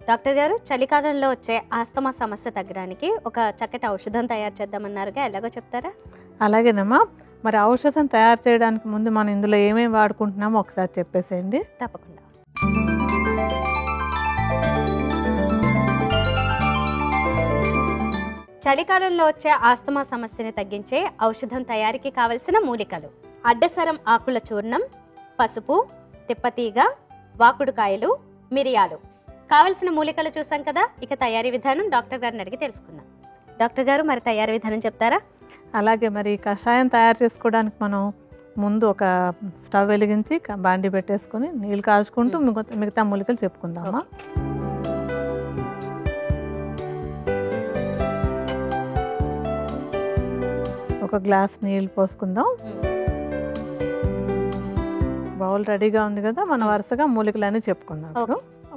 Doctor గారు, చలికాలంలో వచ్చే ఆస్తమా సమస్య తగ్గడానికి ఒక చక్కటి ఔషధం తయారు చేద్దామన్నారుగా, ఎలాగో చెప్తారా? అలాగేనమ్మా. మరి ఔషధం తయారు చేయడానికి ముందు మనం ఇందులో ఏమేమి వాడుకుంటున్నామో ఒకసారి చెప్పేసేయండి. తప్పకుండా. చలికాలంలో వచ్చే ఆస్తమా సమస్యని తగ్గించే ఔషధం తయారీకి కావలసిన మూలికలు: అడ్డసరం ఆకుల చూర్ణం, పసుపు, తిప్పతీగ, వాకుడుకాయలు, మిరియాలు. కావలసిన మూలికలు చూసాం కదా, ఇక తయారీ విధానం డాక్టర్ గారిని అడిగి తెలుసుకుందాం. డాక్టర్ గారు, మరి తయారీ విధానం చెప్తారా? అలాగే, మరి కషాయం తయారు చేసుకోవడానికి మనం ముందు ఒక స్టవ్ వెలిగించి బాండి పెట్టేసుకొని నీళ్ళు కాచుకుంటూ మిగతా మూలికలు చెప్పుకుందామా. ఒక గ్లాస్ నీళ్ళు పోసుకుందాం. బౌల్ రెడీగా ఉంది కదా, మనం వరుసగా మూలికలన్నీ చెప్పుకుందాం.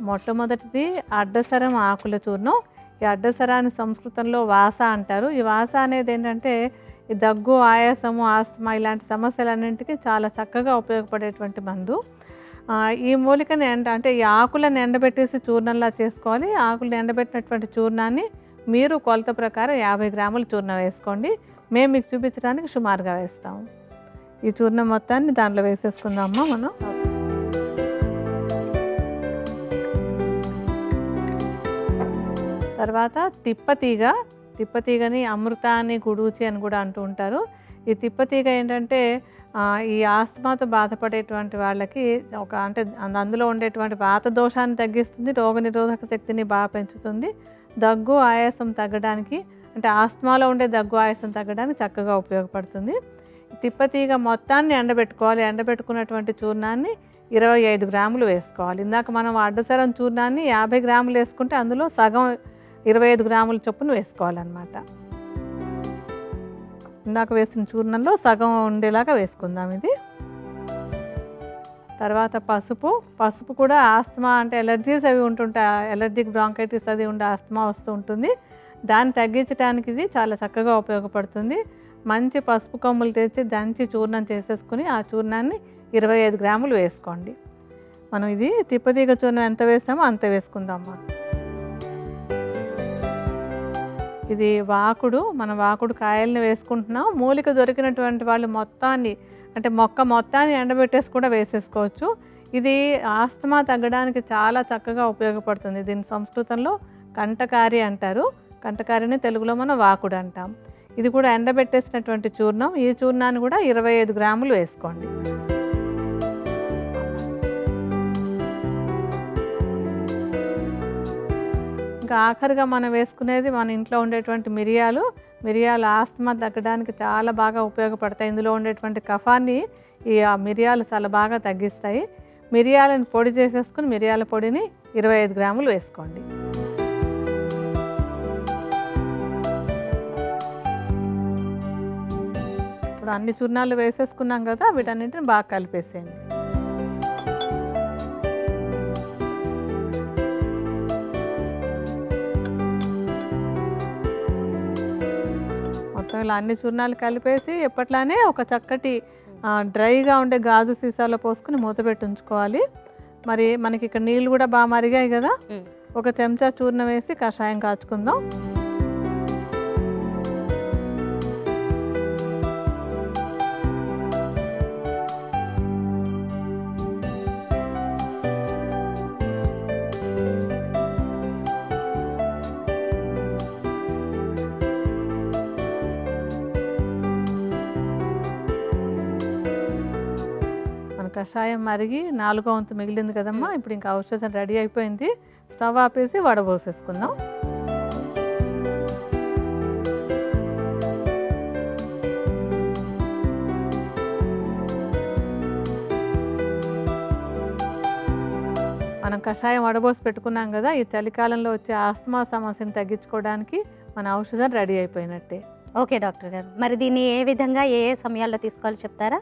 మొట్టమొదటిది అడ్డసరం ఆకుల చూర్ణం. ఈ అడ్డసరాన్ని సంస్కృతంలో వాస అంటారు. ఈ వాస అనేది ఏంటంటే ఈ దగ్గు, ఆయాసము, ఆస్తమా ఇలాంటి సమస్యలన్నింటికి చాలా చక్కగా ఉపయోగపడేటువంటి మందు. ఈ మూలికని అంటే ఈ ఆకులను ఎండబెట్టేసి చూర్ణంలా చేసుకోవాలి. ఆకులను ఎండబెట్టినటువంటి చూర్ణాన్ని మీరు కొలత ప్రకారం 50 గ్రాముల చూర్ణం వేసుకోండి. మేము మీకు చూపించడానికి సుమారుగా వేస్తాము. ఈ చూర్ణం మొత్తాన్ని దాంట్లో వేసేసుకుందామా మనం. తర్వాత తిప్పతీగని అమృతాన్ని గుడూచి అని కూడా అంటూ ఉంటారు. ఈ తిప్పతీగ ఏంటంటే ఈ ఆస్తమాతో బాధపడేటువంటి వాళ్ళకి అంటే అందులో ఉండేటువంటి వాత దోషాన్ని తగ్గిస్తుంది, రోగనిరోధక శక్తిని బాగా పెంచుతుంది. దగ్గు, ఆయాసం తగ్గడానికి, అంటే ఆస్తమాలో ఉండే దగ్గు, ఆయాసం తగ్గడానికి చక్కగా ఉపయోగపడుతుంది. తిప్పతీగ మొత్తాన్ని ఎండబెట్టుకోవాలి. ఎండబెట్టుకున్నటువంటి చూర్ణాన్ని 25 గ్రాములు వేసుకోవాలి. ఇందాక మనం అడ్డసరం చూర్ణాన్ని 50 గ్రాములు వేసుకుంటే అందులో సగం 25 గ్రాముల చొప్పున వేసుకోవాలన్నమాట. ఇందాక వేసిన చూర్ణంలో సగం ఉండేలాగా వేసుకుందాం ఇది. తర్వాత పసుపు కూడా ఆస్తమా అంటే ఎలర్జీస్ అవి ఉంటుంటాయి, ఎలర్జిక్ బ్రాంకైటిస్ అది ఉండే ఆస్తమా వస్తూ ఉంటుంది. దాన్ని తగ్గించడానికి ఇది చాలా చక్కగా ఉపయోగపడుతుంది. మంచి పసుపు కొమ్ములు తెచ్చి దంచి చూర్ణం చేసేసుకుని ఆ చూర్ణాన్ని 25 గ్రాములు వేసుకోండి. మనం ఇది తిప్పతీగ చూర్ణం ఎంత వేసామో అంత వేసుకుందామా. ఇది మనం వాకుడు కాయల్ని వేసుకుంటున్నాం. మూలిక దొరికినటువంటి వాళ్ళు మొత్తాన్ని, అంటే మొక్క మొత్తాన్ని ఎండబెట్టేసి కూడా వేసేసుకోవచ్చు. ఇది ఆస్తమా తగ్గడానికి చాలా చక్కగా ఉపయోగపడుతుంది. దీని సంస్కృతంలో కంటకారి అంటారు. కంటకారిని తెలుగులో మనం వాకుడు అంటాం. ఇది కూడా ఎండబెట్టేసినటువంటి చూర్ణం. ఈ చూర్ణాన్ని కూడా 25 గ్రాములు వేసుకోండి. ఇంకా ఆఖరిగా మనం వేసుకునేది మన ఇంట్లో ఉండేటువంటి మిరియాలు ఆస్తమా తగ్గడానికి చాలా బాగా ఉపయోగపడతాయి. ఇందులో ఉండేటువంటి కఫాన్ని ఈ మిరియాలు చాలా బాగా తగ్గిస్తాయి. మిరియాలను పొడి చేసేసుకుని మిరియాల పొడిని 25 గ్రాములు వేసుకోండి. ఇప్పుడు అన్ని చూర్ణాలు వేసేసుకున్నాం కదా, వీటన్నింటిని బాగా కలిపేసేయండి. మొత్తం ఇలా అన్ని చూర్ణాలు కలిపేసి ఎప్పట్లానే ఒక చక్కటి డ్రైగా ఉండే గాజు సీసాలో పోసుకుని మూత పెట్టి ఉంచుకోవాలి. మరి మనకి ఇక్కడ నీళ్ళు కూడా బాగా మరిగాయి కదా, ఒక చెంచా చూర్ణం వేసి కషాయం కాచుకుందాం. కషాయం మరిగి 4వ వంతు మిగిలింది కదమ్మా. ఇప్పుడు ఇంకా ఔషధం రెడీ అయిపోయింది. స్టవ్ ఆపేసి వడబోసేసుకుందాం. మనం కషాయం వడబోసి పెట్టుకున్నాం కదా, ఈ చలికాలంలో వచ్చే ఆస్తమా సమస్యను తగ్గించుకోవడానికి మన ఔషధం రెడీ అయిపోయినట్టే. ఓకే డాక్టర్ గారు, మరి దీన్ని ఏ విధంగా ఏ సమయాల్లో తీసుకోవాలో చెప్తారా?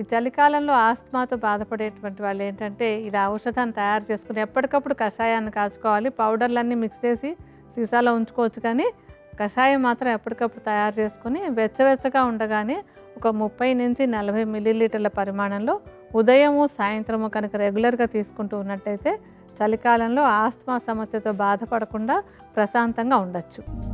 ఈ చలికాలంలో ఆస్తమాతో బాధపడేటువంటి వాళ్ళు ఏంటంటే ఇది ఔషధాన్ని తయారు చేసుకుని ఎప్పటికప్పుడు కషాయాన్ని కాచుకోవాలి. పౌడర్లన్నీ మిక్స్ చేసి సీసాలో ఉంచుకోవచ్చు, కానీ కషాయం మాత్రం ఎప్పటికప్పుడు తయారు చేసుకుని వెచ్చగా ఉండగానే ఒక 30 నుంచి 40 మిల్లీలీటర్ల పరిమాణంలో ఉదయము సాయంత్రము కనుక రెగ్యులర్గా తీసుకుంటూ ఉన్నట్టయితే చలికాలంలో ఆస్తమా సమస్యతో బాధపడకుండా ప్రశాంతంగా ఉండొచ్చు.